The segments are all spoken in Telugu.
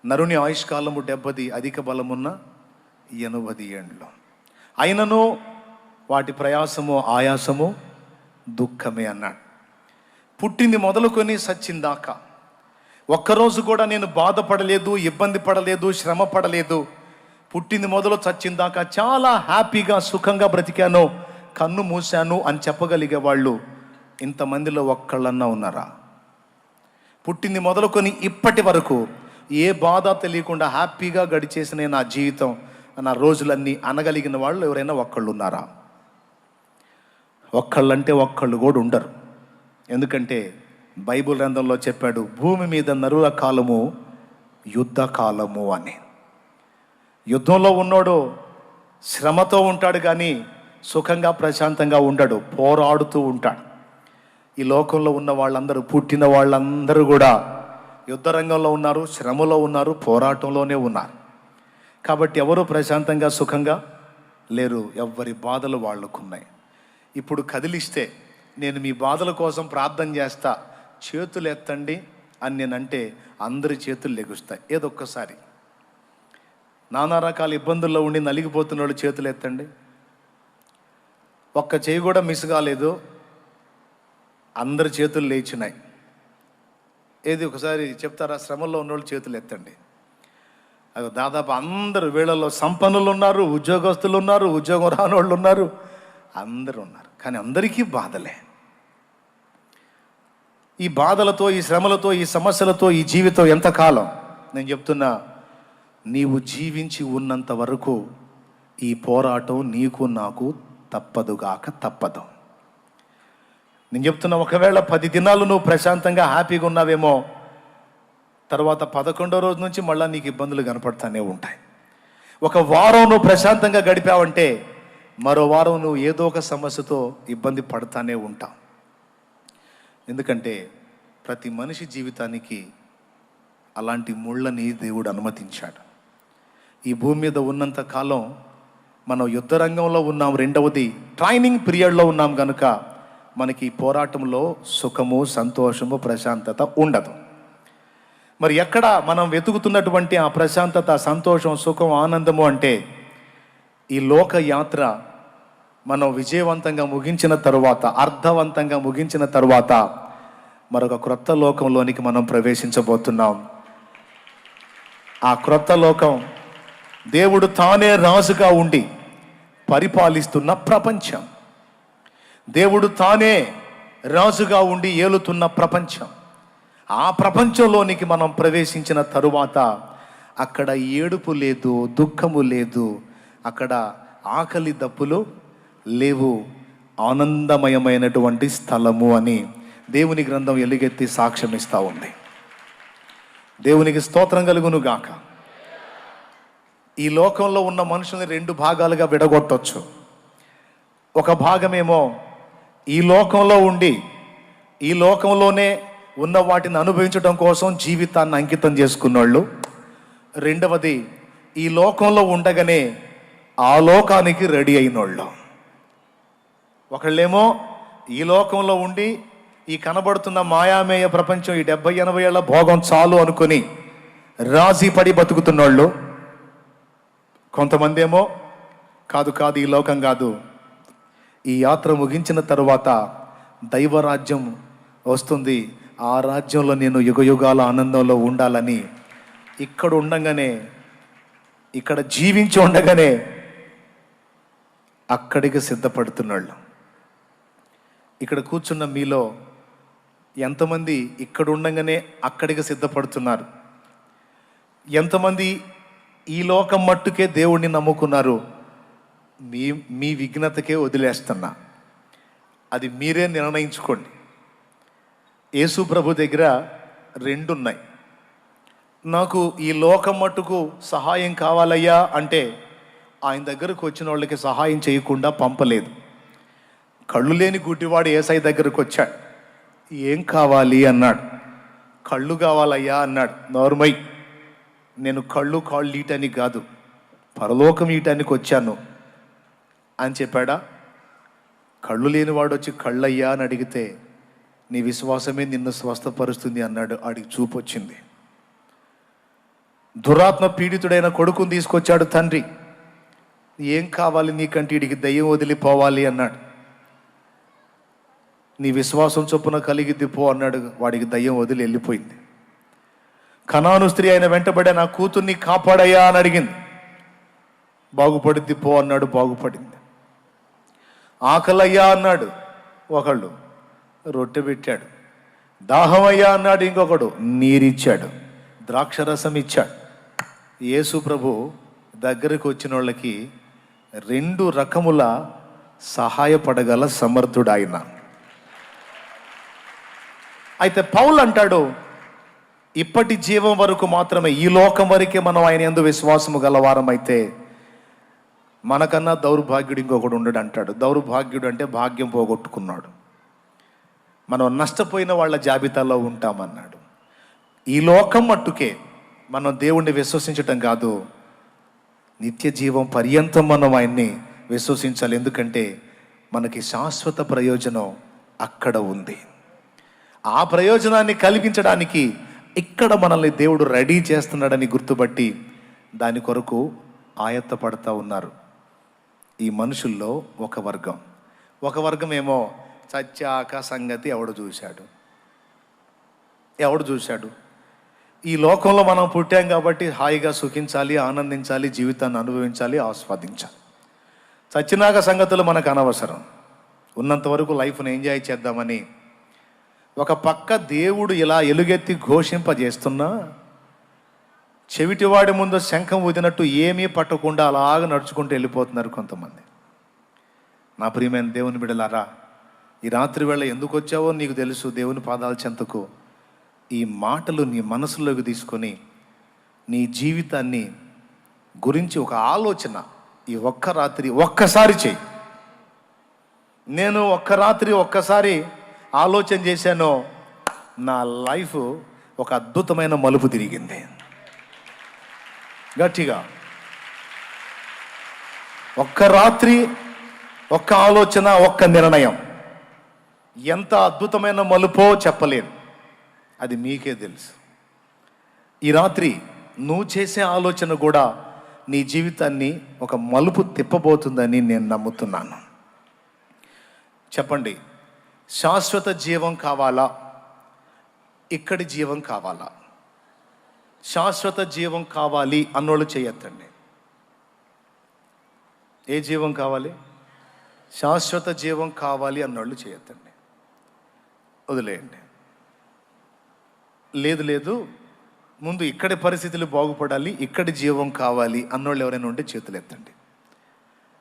నరుని ఆయుష్కాలము 70, అధిక బలమున్న 80 ఏండ్లు. అయినను వాటి ప్రయాసము ఆయాసము దుఃఖమే అన్నాడు. పుట్టింది మొదలుకొని సచ్చిందాకా ఒక్కరోజు కూడా నేను బాధపడలేదు, ఇబ్బంది పడలేదు, శ్రమ పడలేదు. పుట్టింది మొదలు చచ్చిందాకా చాలా హ్యాపీగా సుఖంగా బ్రతికాను, కన్ను మూశాను అని చెప్పగలిగే వాళ్ళు ఇంతమందిలో ఒక్కళ్ళన్నా ఉన్నారా? పుట్టింది మొదలుకొని ఇప్పటి వరకు ఏ బాధ తెలియకుండా హ్యాపీగా గడిచేసిన నా జీవితం, నా రోజులన్నీ అనగలిగిన వాళ్ళు ఎవరైనా ఒక్కళ్ళు ఉన్నారా? ఒక్కళ్ళంటే ఒక్కళ్ళు కూడా ఉండరు. ఎందుకంటే బైబిల్ గ్రంథంలో చెప్పాడు, భూమి మీద నరుల కాలము యుద్ధ కాలము అని. యుద్ధంలో ఉన్నోడు శ్రమతో ఉంటాడు కానీ సుఖంగా ప్రశాంతంగా ఉండడు, పోరాడుతూ ఉంటాడు. ఈ లోకంలో ఉన్న వాళ్ళందరూ, పుట్టిన వాళ్ళందరూ కూడా యుద్ధ రంగంలో ఉన్నారు, శ్రమలో ఉన్నారు, పోరాటంలోనే ఉన్నారు. కాబట్టి ఎవరు ప్రశాంతంగా సుఖంగా లేరు. ఎవరి బాధలు వాళ్ళకున్నాయి. ఇప్పుడు కదిలిస్తే నేను మీ బాధల కోసం ప్రార్థన చేస్తా, చేతులు ఎత్తండి అని నేనంటే అందరి చేతులు లెగుస్తాయి. ఏదొక్కసారి నానా రకాల ఇబ్బందుల్లో ఉండి నలిగిపోతున్న వాళ్ళు చేతులు ఎత్తండి. ఒక్క చేయి కూడా మిస్ కాలేదు, అందరి చేతులు లేచినాయి. ఏది ఒకసారి చెప్తారా? శ్రమల్లో ఉన్నోళ్ళు చేతులు ఎత్తండి. అది దాదాపు అందరూ, వీళ్ళలో సంపన్నులు ఉన్నారు, ఉద్యోగస్తులు ఉన్నారు, ఉద్యోగం రానోళ్ళు ఉన్నారు, అందరూ ఉన్నారు. కానీ అందరికీ బాధలే. ఈ బాధలతో, ఈ శ్రమలతో, ఈ సమస్యలతో ఈ జీవితం ఎంతకాలం? నేను చెప్తున్నా, నీవు జీవించి ఉన్నంత వరకు ఈ పోరాటం నీకు నాకు తప్పదుగాక తప్పదు. నేను చెప్తున్నా, ఒకవేళ 10 దినాలు నువ్వు ప్రశాంతంగా హ్యాపీగా ఉన్నావేమో, తర్వాత 11వ రోజు నుంచి మళ్ళీ నీకు ఇబ్బందులు కనపడుతూనే ఉంటాయి. ఒక వారం నువ్వు ప్రశాంతంగా గడిపావంటే మరో వారం నువ్వు ఏదో ఒక సమస్యతో ఇబ్బంది పడుతూనే ఉంటావు. ఎందుకంటే ప్రతి మనిషి జీవితానికి అలాంటి ముళ్ళని దేవుడు అనుమతించాడు. ఈ భూమి మీద ఉన్నంత కాలం మనం యుద్ధ రంగంలో ఉన్నాం. రెండవది, ట్రైనింగ్ పీరియడ్లో ఉన్నాం కనుక మనకి పోరాటంలో సుఖము, సంతోషము, ప్రశాంతత ఉండదు. మరి ఎక్కడ మనం వెతుకుతున్నటువంటి ఆ ప్రశాంతత, సంతోషం, సుఖం, ఆనందము అంటే ఈ లోక యాత్ర మనం విజయవంతంగా ముగించిన తరువాత, అర్థవంతంగా ముగించిన తరువాత మరొక క్రొత్త లోకంలోనికి మనం ప్రవేశించబోతున్నాం. ఆ క్రొత్త లోకం దేవుడు తానే రాజుగా ఉండి పరిపాలిస్తున్న ప్రపంచం. దేవుడు తానే రాజుగా ఉండి ఏలుతున్న ప్రపంచం. ఆ ప్రపంచంలోనికి మనం ప్రవేశించిన తరువాత అక్కడ ఏడుపు లేదు, దుఃఖము లేదు, అక్కడ ఆకలి దప్పులు లేవు, ఆనందమయమైనటువంటి స్థలము అని దేవుని గ్రంథం ఎలుగెత్తి సాక్ష్యం ఇస్తూ ఉంది. దేవునికి స్తోత్రం కలుగును గాక. ఈ లోకంలో ఉన్న మనుషుల్ని 2 భాగాలుగా విడగొట్టవచ్చు. ఒక భాగమేమో ఈ లోకంలో ఉండి ఈ లోకంలోనే ఉన్న వాటిని అనుభవించడం కోసం జీవితాన్ని అంకితం చేసుకున్నోళ్ళు. రెండవది, ఈ లోకంలో ఉండగానే ఆ లోకానికి రెడీ అయినోళ్ళు. ఒకళ్ళేమో ఈ లోకంలో ఉండి ఈ కనబడుతున్న మాయామేయ ప్రపంచం, ఈ 70-80 ఏళ్ల భోగం చాలు అనుకుని రాజీ పడి బతుకుతున్నోళ్ళు. కొంతమంది ఏమో కాదు కాదు, ఈ లోకం కాదు, ఈ యాత్ర ముగించిన తరువాత దైవరాజ్యం వస్తుంది, ఆ రాజ్యంలో నేను యుగయుగాల ఆనందంలో ఉండాలని ఇక్కడ ఉండగానే, ఇక్కడ జీవించి ఉండగానే అక్కడికి సిద్ధపడుతున్నాళ్ళు. ఇక్కడ కూర్చున్న మీలో ఎంతమంది ఇక్కడ ఉండగానే అక్కడికి సిద్ధపడుతున్నారు? ఎంతమంది ఈ లోకం మట్టుకే దేవుణ్ణి నమ్ముకున్నారు? మీ విఘ్నతకే వదిలేస్తున్నా, అది మీరే నిర్ణయించుకోండి. యేసు ప్రభు దగ్గర 2 ఉన్నాయి. నాకు ఈ లోకం మట్టుకు సహాయం కావాలయ్యా అంటే ఆయన దగ్గరకు వచ్చిన వాళ్ళకి సహాయం చేయకుండా పంపలేదు. కళ్ళు లేని గుడ్డివాడు యేసయ్య దగ్గరకు వచ్చాడు. ఏం కావాలి అన్నాడు. కళ్ళు కావాలయ్యా అన్నాడు. నోర్మై, నేను కళ్ళు కాళ్ళు ఈయటానికి కాదు, పరలోకం ఈయటానికి వచ్చాను అని చెప్పాడా? కళ్ళు లేనివాడు వచ్చి కళ్ళయ్యా అని అడిగితే నీ విశ్వాసమే నిన్ను స్వస్థపరుస్తుంది అన్నాడు. ఆడికి చూపు వచ్చింది. దురాత్మ పీడితుడైన కొడుకుని తీసుకొచ్చాడు తండ్రి. ఏం కావాలి నీకంటే, వీడికి దయ్యం వదిలిపోవాలి అన్నాడు. నీ విశ్వాసం చొప్పున కలిగిద్ది పో అన్నాడు. వాడికి దయ్యం వదిలి వెళ్ళిపోయింది. కనాను స్త్రీ ఆయన వెంటబడే నా కూతుర్ని కాపాడయ్యా అని అడిగింది. బాగుపడిద్ది పో అన్నాడు, బాగుపడింది. ఆకలయ్యా అన్నాడు ఒకళ్ళు, రొట్టె పెట్టాడు. దాహమయ్యా అన్నాడు ఇంకొకడు, నీరిచ్చాడు, ద్రాక్షరసం ఇచ్చాడు. యేసు ప్రభు దగ్గరికి వచ్చిన వాళ్ళకి 2 రకముల సహాయపడగల సమర్థుడు ఆయన. అయితే పౌలు అంటాడు, ఇప్పటి జీవం వరకు మాత్రమే, ఈ లోకం వరకే మనం ఆయన యందు విశ్వాసము గలవారం అయితే మనకన్నా దౌర్భాగ్యుడు ఇంకొకడు ఉండడు అంటాడు. దౌర్భాగ్యుడు అంటే భాగ్యం పోగొట్టుకున్నాడు. మనం నష్టపోయిన వాళ్ళ జాబితాలో ఉంటామన్నాడు. ఈ లోకం మట్టుకే మనం దేవుణ్ణి విశ్వసించటం కాదు, నిత్య జీవం పర్యంతం మనం ఆయన్ని విశ్వసించాలి. ఎందుకంటే మనకి శాశ్వత ప్రయోజనం అక్కడ ఉంది. ఆ ప్రయోజనాన్ని కల్పించడానికి ఇక్కడ మనల్ని దేవుడు రెడీ చేస్తున్నాడని గుర్తుపట్టి దాని కొరకు ఆయత్తపడతా ఉన్నారు. ఈ మనుషుల్లో ఒక వర్గం ఏమో చచ్చాక సంగతి ఎవడు చూశాడు. ఈ లోకంలో మనం పుట్టాం కాబట్టి హాయిగా సుఖించాలి, ఆనందించాలి, జీవితాన్ని అనుభవించాలి, ఆస్వాదించాలి. చచ్చినాక సంగతులు మనకు అనవసరం. ఉన్నంత వరకు లైఫ్ను ఎంజాయ్ చేద్దామని ఒక పక్క దేవుడు ఇలా ఎలుగెత్తి ఘోషింపజేస్తున్నా చెవిటివాడి ముందు శంఖం ఊదినట్టు ఏమీ పట్టకుండా అలాగ నడుచుకుంటూ వెళ్ళిపోతున్నారు కొంతమంది. నా ప్రియమైన దేవుని బిడ్డలారా, ఈ రాత్రి వేళ ఎందుకు వచ్చావో నీకు తెలుసు. దేవుని పాదాల చెంతకు ఈ మాటలు నీ మనసులోకి తీసుకొని నీ జీవితాన్ని గురించి ఒక ఆలోచన ఈ ఒక్క రాత్రి ఒక్కసారి చెయ్యి. నేను ఒక్కసారి ఆలోచన చేశాను, నా లైఫ్ ఒక అద్భుతమైన మలుపు తిరిగింది. గట్టిగా ఒక్క రాత్రి, ఒక్క ఆలోచన, ఒక్క నిర్ణయం ఎంత అద్భుతమైన మలుపో చెప్పలేను, అది మీకే తెలుసు. ఈ రాత్రి నువ్వు చేసే ఆలోచన కూడా నీ జీవితాన్ని ఒక మలుపు తిప్పబోతుందని నేను నమ్ముతున్నాను. చెప్పండి, శాశ్వత జీవం కావాలా, ఇక్కడి జీవం కావాలా? శాశ్వత జీవం కావాలి అన్నోళ్ళు చేయొద్దండి. ఏ జీవం కావాలి? శాశ్వత జీవం కావాలి అన్నోళ్ళు చేయొద్దండి, వదిలేయండి. లేదు ముందు ఇక్కడి పరిస్థితులు బాగుపడాలి, ఇక్కడి జీవం కావాలి అన్నోళ్ళు ఎవరైనా ఉంటే చేతులు ఎత్తండి.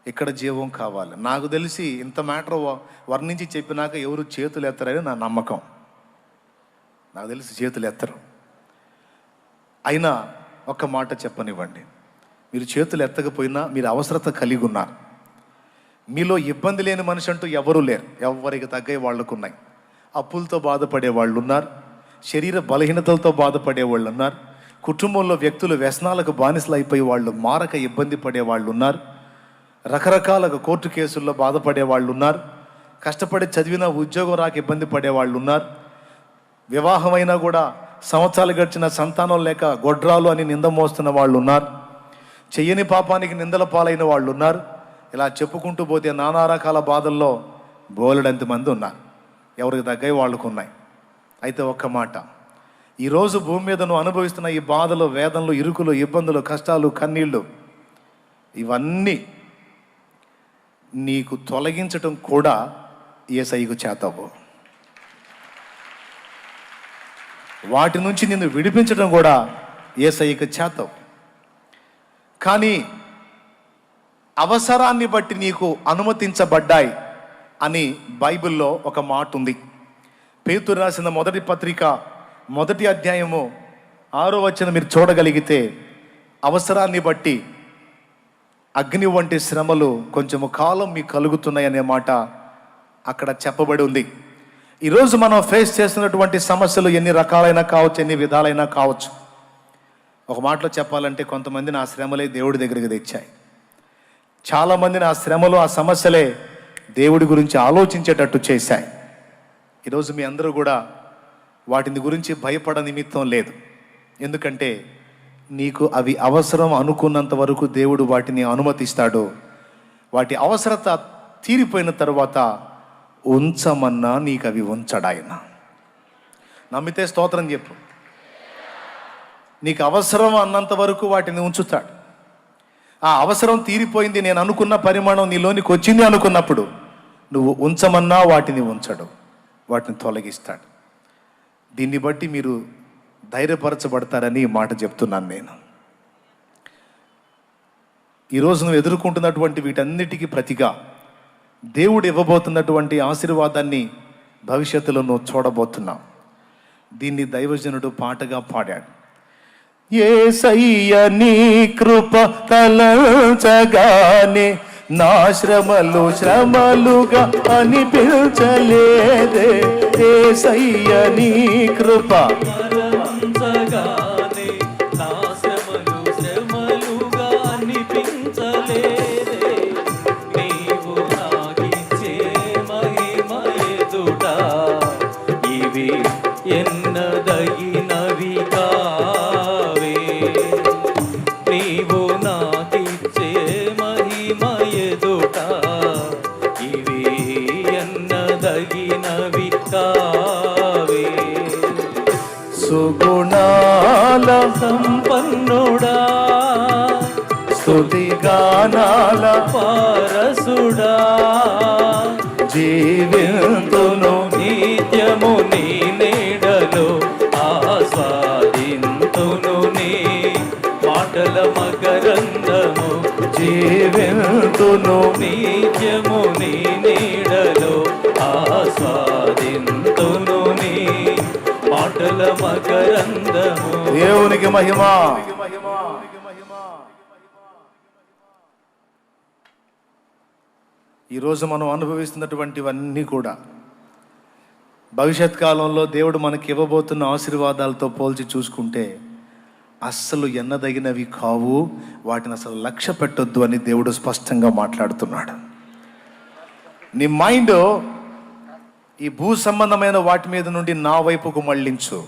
ఇక్కడ జీవం కావాలి. నాకు తెలిసి ఇంత మ్యాటర్ వర్ణించి చెప్పినాక ఎవరు చేతులు ఎత్తరని నా నమ్మకం. నాకు తెలిసి చేతులు ఎత్తరు. అయినా ఒక్క మాట చెప్పనివ్వండి, మీరు చేతులు ఎత్తకపోయినా మీరు అవసరత కలిగి ఉన్నారు. మీలో ఇబ్బంది లేని మనిషి అంటూ ఎవరూ లేరు. ఎవరికి తగ్గే వాళ్ళకు ఉన్నాయి. అప్పులతో బాధపడే వాళ్ళు ఉన్నారు, శరీర బలహీనతలతో బాధపడే వాళ్ళు ఉన్నారు, కుటుంబంలో వ్యక్తులు వ్యసనాలకు బానిసలు అయిపోయి వాళ్ళు మారక ఇబ్బంది పడే వాళ్ళు ఉన్నారు, రకరకాలుగా కోర్టు కేసుల్లో బాధపడే వాళ్ళు ఉన్నారు, కష్టపడి చదివిన ఉద్యోగం రాక ఇబ్బంది పడే వాళ్ళు ఉన్నారు, వివాహమైనా కూడా సంవత్సరాలు గడిచిన సంతానం లేక గొడ్రాలు అని నింద మోస్తున్న వాళ్ళు ఉన్నారు, చెయ్యని పాపానికి నిందల పాలైన వాళ్ళు ఉన్నారు. ఇలా చెప్పుకుంటూ పోతే నానా రకాల బాధల్లో బోలెడంత మంది ఉన్నారు. ఎవరికి తగ్గవి వాళ్ళకు ఉన్నాయి. అయితే ఒక్క మాట, ఈరోజు భూమి మీద నువ్వు అనుభవిస్తున్న ఈ బాధలు, వేదనలు, ఇరుకులు, ఇబ్బందులు, కష్టాలు, కన్నీళ్ళు, ఇవన్నీ నీకు తొలగించటం కూడా యేసయ్యకు చేతవు. వాటి నుంచి నిన్ను విడిపించడం కూడా యేసయ్యకు చేతవు. కానీ అవసరాన్ని బట్టి నీకు అనుమతించబడ్డాయి అని బైబిల్లో ఒక మాట ఉంది. పేతురు రాసిన మొదటి పత్రిక 1వ అధ్యాయము 6వ వచనం మీరు చూడగలిగితే, అవసరాన్ని బట్టి అగ్ని వంటి శ్రమలు కొంచెము కాలం మీకు కలుగుతున్నాయి అనే మాట అక్కడ చెప్పబడి ఉంది. ఈరోజు మనం ఫేస్ చేస్తున్నటువంటి సమస్యలు ఎన్ని రకాలైనా కావచ్చు, ఎన్ని విధాలైనా కావచ్చు. ఒక మాటలో చెప్పాలంటే కొంతమంది నా శ్రమలే దేవుడి దగ్గరికి తెచ్చాయి. చాలామంది నా శ్రమలు, ఆ సమస్యలే దేవుడి గురించి ఆలోచించేటట్టు చేశాయి. ఈరోజు మీ అందరూ కూడా వాటిని గురించి భయపడ నిమిత్తం లేదు. ఎందుకంటే నీకు అవి అవసరం అనుకున్నంత వరకు దేవుడు వాటిని అనుమతిస్తాడు. వాటి అవసరత తీరిపోయిన తర్వాత ఉంచమన్నా నీకు అవి ఉంచడాయన. నమ్మితే స్తోత్రం చెప్పు. నీకు అవసరం అన్నంత వరకు వాటిని ఉంచుతాడు. ఆ అవసరం తీరిపోయింది, నేను అనుకున్న పరిమాణం నీలోనికి వచ్చింది అనుకున్నప్పుడు నువ్వు ఉంచమన్నా వాటిని ఉంచడు, వాటిని తొలగిస్తాడు. దీన్ని బట్టి మీరు ధైర్యపరచబడతారని ఈ మాట చెప్తున్నాను నేను. ఈరోజు నువ్వు ఎదుర్కొంటున్నటువంటి వీటన్నిటికీ ప్రతిగా దేవుడు ఇవ్వబోతున్నటువంటి ఆశీర్వాదాన్ని భవిష్యత్తులో నువ్వు చూడబోతున్నావు. దీన్ని దైవజనుడు పాటగా పాడాడు. యేసయ్య నీ కృప తలంచగానే నా శ్రమలు శ్రమలుగా అనిపించలేదే. యేసయ్య నీ కృప తలంచగానే నా శ్రమలు శ్రమలుగా అనిపించలేదే. నీవు నాకిచ్చే మహిమ ఎదుట ఇవి ఎన్నదగినవి కావే. నీవు నాకిచ్చే మహిమ ఎదుట ఇవి ఎన్నదగినవి కావే. సుగుణాల సంపన్నుడా స్తుతి గానాల పారసుడా జీవింతును నిత్యము నీ నీడలో ఆస్వాదింతును నీ మాటల మకరందము. జీవింతును నిత్యము నీ నీడలో ఆస్వాదింతును నీ మాటల మకరందము. దేవునికి మహిమ. ఈరోజు మనం అనుభవిస్తున్నటువంటివన్నీ కూడా భవిష్యత్ కాలంలో దేవుడు మనకి ఇవ్వబోతున్న ఆశీర్వాదాలతో పోల్చి చూసుకుంటే అస్సలు ఎన్నదగినవి కావు. వాటిని అసలు లక్ష్య పెట్టొద్దు అని దేవుడు స్పష్టంగా మాట్లాడుతున్నాడు. నీ మైండ్ ఈ భూ సంబంధమైన వాటి మీద నుండి నా వైపుకు మళ్ళించు,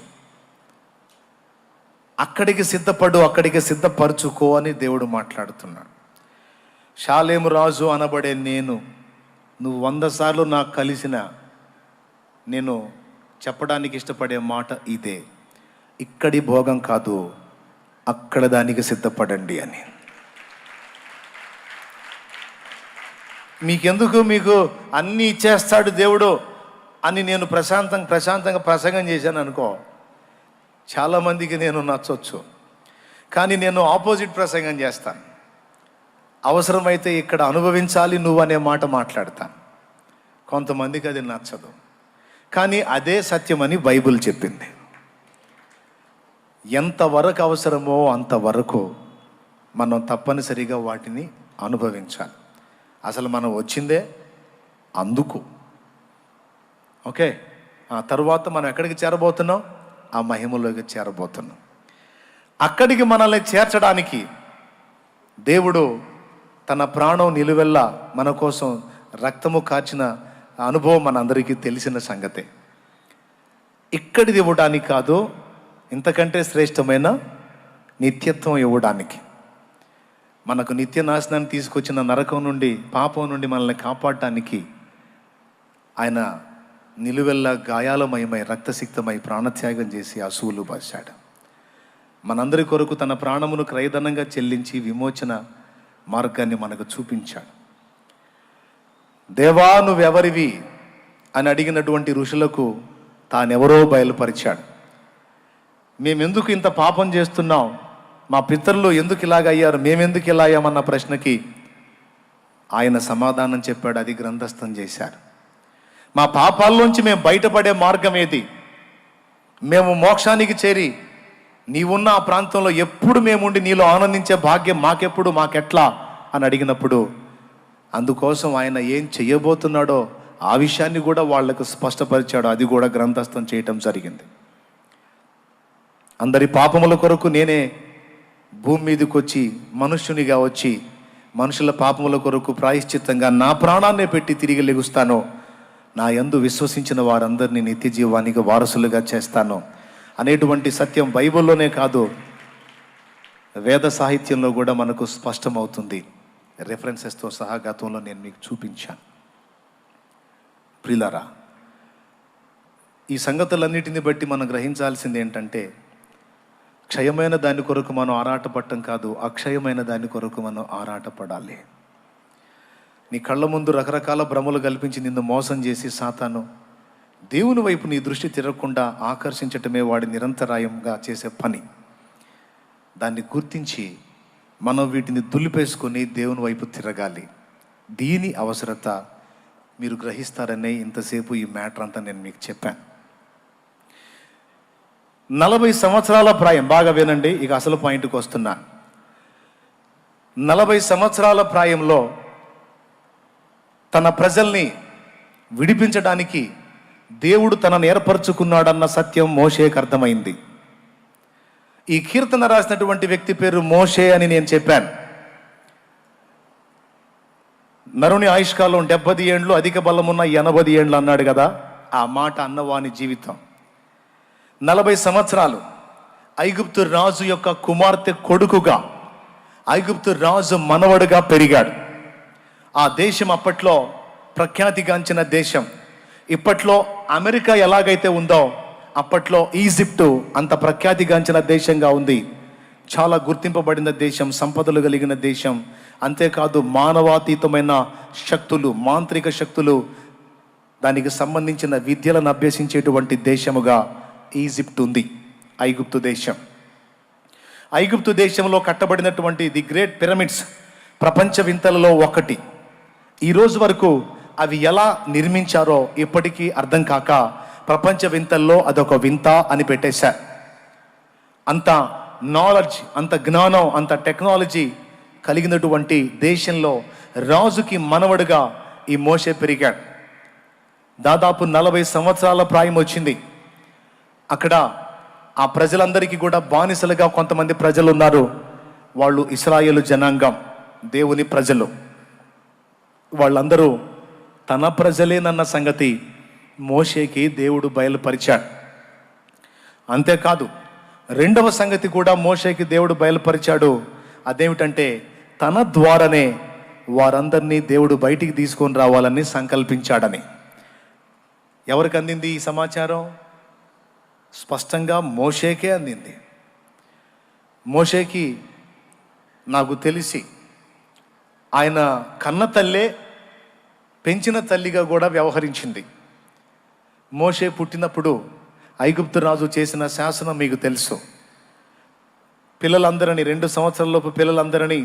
అక్కడికి సిద్ధపడు, అక్కడికి సిద్ధపరచుకో అని దేవుడు మాట్లాడుతున్నాడు. షాలేము రాజు అనబడే నువ్వు 100 సార్లు నాకు కలిసిన నేను చెప్పడానికి ఇష్టపడే మాట ఇదే: ఇక్కడి భోగం కాదు, అక్కడ దానికి సిద్ధపడండి అని. మీకు అన్నీ ఇచ్చేస్తాడు దేవుడు అని నేను ప్రశాంతంగా ప్రసంగం చేశాను అనుకో, చాలామందికి నేను నచ్చొచ్చు. కానీ నేను ఆపోజిట్ ప్రసంగం చేస్తాను. అవసరమైతే ఇక్కడ అనుభవించాలి నువ్వు అనే మాట మాట్లాడతాను. కొంతమందికి అది నచ్చదు, కానీ అదే సత్యమని బైబిల్ చెప్పింది. ఎంతవరకు అవసరమో అంతవరకు మనం తప్పనిసరిగా వాటిని అనుభవించాలి. అసలు మనం వచ్చిందే అందుకు. ఓకే, ఆ తర్వాత మనం ఎక్కడికి చేరబోతున్నాం? ఆ మహిమలోకి చేరబోతున్నాం. అక్కడికి మనల్ని చేర్చడానికి దేవుడు తన ప్రాణం నిలువెల్లా మన కోసం రక్తము కార్చిన అనుభవం మనందరికీ తెలిసిన సంగతే. ఇక్కడిది ఇవ్వడానికి కాదు, ఇంతకంటే శ్రేష్టమైన నిత్యత్వం ఇవ్వడానికి. మనకు నిత్య నాశనాన్ని తీసుకొచ్చిన నరకం నుండి, పాపం నుండి మనల్ని కాపాడటానికి ఆయన నిలువెల్లా గాయాలమయమై రక్తసిక్తమై ప్రాణత్యాగం చేసి అసూలు బాశాడు. మనందరి కొరకు తన ప్రాణమును క్రయధనంగా చెల్లించి విమోచన మార్గాన్ని మనకు చూపించాడు. దేవా నువ్వెవరివి అని అడిగినటువంటి ఋషులకు తానెవరో బయలుపరిచాడు. మేమెందుకు ఇంత పాపం చేస్తున్నాం, మా పితరులు ఎందుకు ఇలాగ అయ్యారు, మేమెందుకు ఇలా అయ్యామన్న ప్రశ్నకి ఆయన సమాధానం చెప్పాడు. అది గ్రంథస్థం చేశారు. మా పాపాల్లోంచి మేము బయటపడే మార్గం ఏది? మేము మోక్షానికి చేరి నీవున్న ఆ ప్రాంతంలో ఎప్పుడు మేముండి నీలో ఆనందించే భాగ్యం మాకెప్పుడు, మాకెట్లా అని అడిగినప్పుడు అందుకోసం ఆయన ఏం చెయ్యబోతున్నాడో ఆ విషయాన్ని కూడా వాళ్లకు స్పష్టపరిచాడు. అది కూడా గ్రంథస్థం చేయటం జరిగింది. అందరి పాపముల కొరకు నేనే భూమి మీదకి వచ్చి మనుష్యునిగా వచ్చి మనుషుల పాపముల కొరకు ప్రాయశ్చిత్తంగా నా ప్రాణాన్నే పెట్టి తిరిగి లెగుస్తాను, నా యందు విశ్వసించిన వారందరినీ నిత్య జీవానికి వారసులుగా చేస్తాను అనేటువంటి సత్యం బైబిల్లోనే కాదు, వేద సాహిత్యంలో కూడా మనకు స్పష్టమవుతుంది. రెఫరెన్సెస్తో సహా గతంలో నేను మీకు చూపించాను. ప్రియులారా, ఈ సంగతులన్నిటిని బట్టి మనం గ్రహించాల్సింది ఏంటంటే, క్షయమైన దాని కొరకు మనం ఆరాటపడటం కాదు, అక్షయమైన దాని కొరకు మనం ఆరాటపడాలి. నీ కళ్ళ ముందు రకరకాల భ్రమలు కల్పించి నిన్ను మోసం చేసి సాతాను దేవుని వైపు నీ దృష్టి తిరగకుండా ఆకర్షించటమే వాడి నిరంతరాయంగా చేసే పని. దాన్ని గుర్తించి మనం వీటిని దులిపేసుకొని దేవుని వైపు తిరగాలి. దీని అవసరత మీరు గ్రహిస్తారనే ఇంతసేపు ఈ మ్యాటర్ అంతా నేను మీకు చెప్పాను. 40 సంవత్సరాల ప్రాయం, బాగా వినండి, ఇక అసలు పాయింట్కి వస్తున్నా. 40 సంవత్సరాల ప్రాయంలో తన ప్రజల్ని విడిపించడానికి దేవుడు తనను ఏర్పరచుకున్నాడన్న సత్యం మోషేకి అర్థమైంది. ఈ కీర్తన రాసినటువంటి వ్యక్తి పేరు మోషే అని నేను చెప్పాను. నరుని ఆయుష్కాలం 70 ఏండ్లు, అధిక బలమున్న 80 ఏండ్లు అన్నాడు కదా. ఆ మాట అన్నవాని జీవితం 40 సంవత్సరాలు ఐగుప్తు రాజు యొక్క కుమార్తె కొడుకుగా, ఐగుప్తు రాజు మనవడుగా పెరిగాడు. ఆ దేశం అప్పట్లో ప్రఖ్యాతిగాంచిన దేశం. ఇప్పట్లో అమెరికా ఎలాగైతే ఉందో అప్పట్లో ఈజిప్టు అంత ప్రఖ్యాతిగాంచిన దేశంగా ఉంది. చాలా గుర్తింపబడిన దేశం, సంపదలు కలిగిన దేశం. అంతేకాదు మానవాతీతమైన శక్తులు, మాంత్రిక శక్తులు, దానికి సంబంధించిన విద్యలను అభ్యసించేటువంటి దేశముగా ఈజిప్ట్ ఉంది, ఐగుప్తు దేశం. ఐగుప్తు దేశంలో కట్టబడినటువంటి ది గ్రేట్ పిరమిడ్స్ ప్రపంచ వింతలలో ఒకటి. ఈ రోజు వరకు అవి ఎలా నిర్మించారో ఇప్పటికీ అర్థం కాక ప్రపంచ వింతల్లో అదొక వింత అని పెట్టేశారు. అంత నాలెడ్జ్, అంత జ్ఞానం, అంత టెక్నాలజీ కలిగినటువంటి దేశంలో రాజుకి మనవడుగా ఈ మోషే పెరిగాడు. దాదాపు 40 సంవత్సరాల ప్రాయం వచ్చింది. అక్కడ ఆ ప్రజలందరికీ కూడా బానిసలుగా కొంతమంది ప్రజలు ఉన్నారు. వాళ్ళు ఇశ్రాయేలు జనాంగం, దేవుని ప్రజలు. వాళ్ళందరూ తన ప్రజలేనన్న సంగతి మోషేకి దేవుడు బయలుపరిచాడు. అంతేకాదు, రెండవ సంగతి కూడా మోషేకి దేవుడు బయలుపరిచాడు. అదేమిటంటే, తన ద్వారానే వారందరినీ దేవుడు బయటికి తీసుకొని రావాలని సంకల్పించాడని. ఎవరికి అందింది ఈ సమాచారం? స్పష్టంగా మోషేకే అందింది. మోషేకి నాకు తెలిసి ఆయన కన్న తల్లే పెంచిన తల్లిగా కూడా వ్యవహరించింది. మోషే పుట్టినప్పుడు ఐగుప్తు రాజు చేసిన శాసనం మీకు తెలుసు. పిల్లలందరినీ 2 సంవత్సరాలలోపు పిల్లలందరినీ,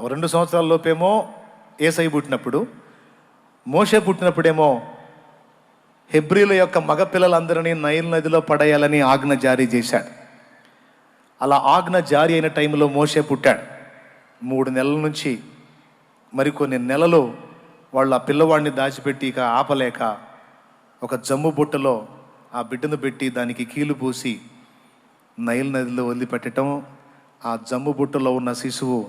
2 సంవత్సరాలలోపేమో ఏసై పుట్టినప్పుడు, మోషే పుట్టినప్పుడేమో హెబ్రీల యొక్క మగ పిల్లలందరినీ నైల్ నదిలో పడేయాలని ఆజ్ఞ జారీ చేశాడు. అలా ఆజ్ఞ జారీ అయిన టైంలో మోషే పుట్టాడు. 3 నెలల నుంచి మరికొన్ని నెలలు వాళ్ళు ఆ పిల్లవాడిని దాచిపెట్టి ఇక ఆపలేక ఒక జమ్ము బుట్టలో ఆ బిడ్డను పెట్టి దానికి కీలు పూసి నైల్ నదిలో వదిలిపెట్టడం. ఆ జమ్ము బుట్టలో ఉన్న శిశువు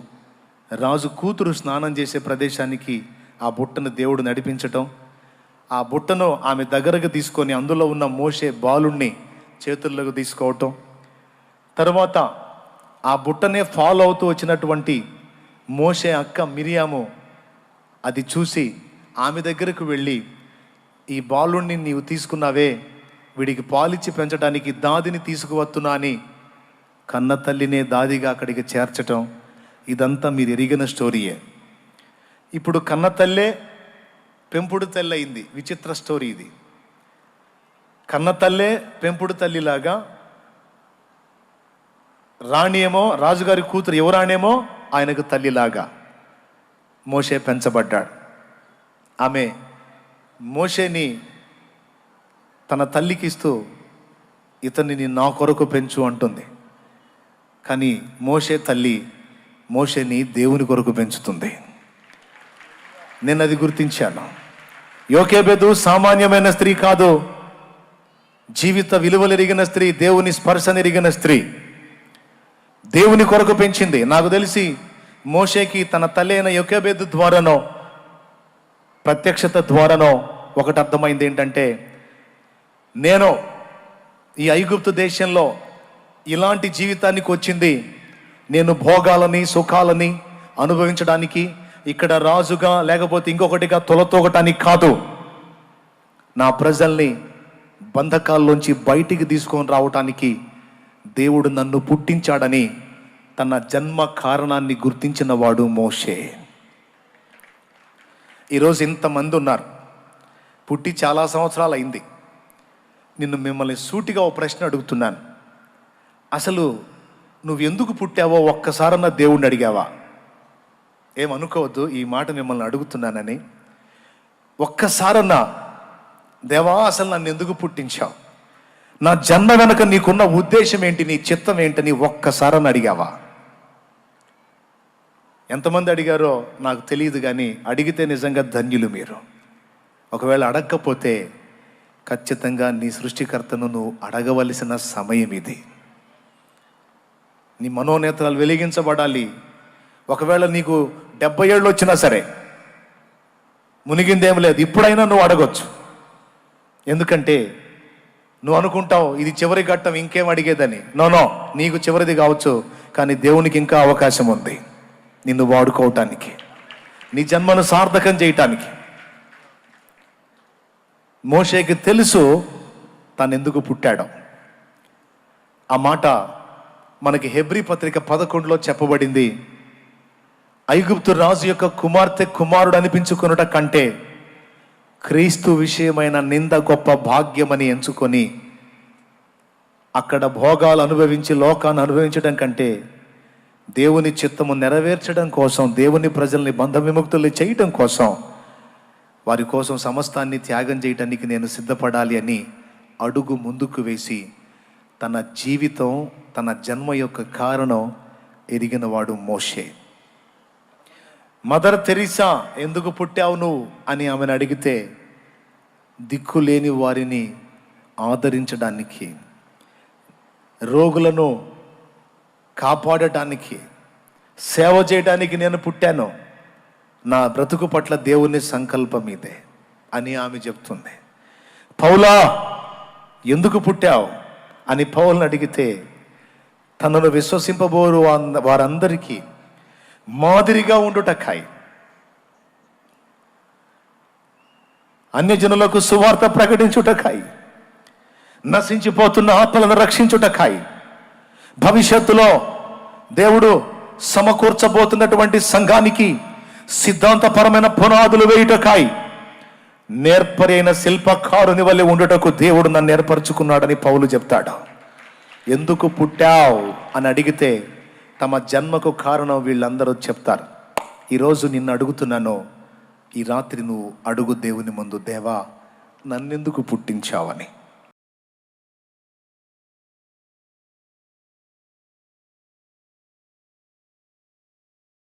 రాజు కూతురు స్నానం చేసే ప్రదేశానికి ఆ బుట్టను దేవుడు నడిపించటం. ఆ బుట్టను ఆమె దగ్గరకు తీసుకొని అందులో ఉన్న మోషే బాలుణ్ణి చేతుల్లోకి తీసుకోవటం. తర్వాత ఆ బుట్టనే ఫాలో అవుతూ వచ్చినటువంటి మోషే అక్క మిరియాము అది చూసి ఆమె దగ్గరకు వెళ్ళి, ఈ బాలుణ్ణి నీవు తీసుకున్నావే, వీడికి పాలిచ్చి పెంచడానికి దాదిని తీసుకువస్తున్నా అని కన్న తల్లినే దాదిగా అక్కడికి చేర్చటం. ఇదంతా మీరు ఎరిగిన స్టోరీయే. ఇప్పుడు కన్న తల్లే పెంపుడు తల్లి అయింది. విచిత్ర స్టోరీ ఇది. కన్న తల్లే పెంపుడు తల్లిలాగా, రాణి ఏమో రాజుగారి కూతురు యువరాణేమో ఆయనకు తల్లిలాగా మోషే పెంచబడ్డాడు. ఆమె మోషేని తన తల్లికి ఇస్తూ, ఇతన్ని నా కొరకు పెంచు అంటుంది. కానీ మోషే తల్లి మోషేని దేవుని కొరకు పెంచుతుంది. నేను అది గుర్తించాను. యోకేబెదు సామాన్యమైన స్త్రీ కాదు, జీవిత విలువలు ఎరిగిన స్త్రీ, దేవుని స్పర్శను ఎరిగిన స్త్రీ. దేవుని కొరకు పెంచింది. నాకు తెలిసి మోషేకి తన తల్లి అయిన యోకేబెదు ద్వారానో ప్రత్యక్షత ద్వారానో ఒకటి అర్థమైంది. ఏంటంటే, నేను ఈ ఐగుప్తు దేశంలో ఇలాంటి జీవితానికి వచ్చింది నేను భోగాలని సుఖాలని అనుభవించడానికి, ఇక్కడ రాజుగా లేకపోతే ఇంకొకటిగా తొలతోగటానికి కాదు. నా ప్రజల్ని బంధకాల్లోంచి బయటికి తీసుకొని రావటానికి దేవుడు నన్ను పుట్టించాడని తన జన్మ కారణాన్ని గుర్తించిన వాడు మోషే. ఈరోజు ఇంతమంది ఉన్నారు, పుట్టి చాలా సంవత్సరాలు అయింది. మిమ్మల్ని సూటిగా ఓ ప్రశ్న అడుగుతున్నాను. అసలు నువ్వు ఎందుకు పుట్టావో ఒక్కసారన్నా దేవుణ్ణి అడిగావా? ఏమనుకోవద్దు, ఈ మాట మిమ్మల్ని అడుగుతున్నానని. ఒక్కసారన్నా దేవా అసలు నన్ను ఎందుకు పుట్టించావు, నా జన్మ వెనక నీకున్న ఉద్దేశం ఏంటి, నీ చిత్తం ఏంటని ఒక్కసారన్నా అడిగావా? ఎంతమంది అడిగారో నాకు తెలియదు, కానీ అడిగితే నిజంగా ధన్యులు మీరు. ఒకవేళ అడగకపోతే ఖచ్చితంగా నీ సృష్టికర్తను నువ్వు అడగవలసిన సమయం ఇది. నీ మనోనేత్రాలు వెలిగించబడాలి. ఒకవేళ నీకు 70 ఏళ్ళు వచ్చినా సరే మునిగిందేం లేదు, ఇప్పుడైనా నువ్వు అడగొచ్చు. ఎందుకంటే నువ్వు అనుకుంటావు ఇది చివరి ఘట్టం, ఇంకేం అడిగేదని. నో, నీకు చివరిది కావచ్చు, కానీ దేవునికి ఇంకా అవకాశం ఉంది నిన్ను వాడుకోవటానికి, నీ జన్మను సార్థకం చేయటానికి. మోషేకి తెలుసు తాను ఎందుకు పుట్టాడో. ఆ మాట మనకి హెబ్రీ పత్రిక 11లో చెప్పబడింది. ఐగుప్తు రాజు యొక్క కుమారుడు అనిపించుకొనుట కంటే క్రీస్తు విషయమైన నింద గొప్ప భాగ్యమని ఎంచుకొని అక్కడ భోగాలు అనుభవించి లోకాన్ని అనుభవించడం కంటే దేవుని చిత్తము నెరవేర్చడం కోసం, దేవుని ప్రజల్ని బంధ విముక్తుల్ని చేయటం కోసం, వారి కోసం సమస్తాన్ని త్యాగం చేయటానికి నేను సిద్ధపడాలి అని అడుగు ముందుకు వేసి తన జీవితం, తన జన్మ యొక్క కారణం ఎరిగిన వాడు మోషే. మదర్ తెరీసా ఎందుకు పుట్టావు నువ్వు అని ఆమెను అడిగితే దిక్కులేని వారిని ఆదరించడానికి, రోగులను కాపాడటానికి, సేవ చేయడానికి నేను పుట్టాను. నా బ్రతుకు పట్ల దేవుని సంకల్పం ఇదే అని ఆమె చెప్తుంది. పౌలా ఎందుకు పుట్టావు అని పౌలను అడిగితే తనను విశ్వసింపబోరు వారందరికీ మాదిరిగా ఉండుటకై, అన్యజనులకు సువార్త ప్రకటించుటకై, నశించిపోతున్న ఆత్మలను రక్షించుటకై, భవిష్యత్తులో దేవుడు సమకూర్చబోతున్నటువంటి సంఘానికి సిద్ధాంతపరమైన పునాదులు వేయుటకై నేర్పరైన శిల్పకారుని వల్లే ఉండుటకు దేవుడు నన్ను ఏర్పరచుకున్నాడని పౌలు చెప్తాడు. ఎందుకు పుట్టావు అని అడిగితే తమ జన్మకు కారణం వీళ్ళందరూ చెప్తారు. ఈరోజు నిన్ను అడుగుతున్నాను, ఈ రాత్రి నువ్వు అడుగు దేవుని ముందు, దేవా నన్నెందుకు పుట్టించావని.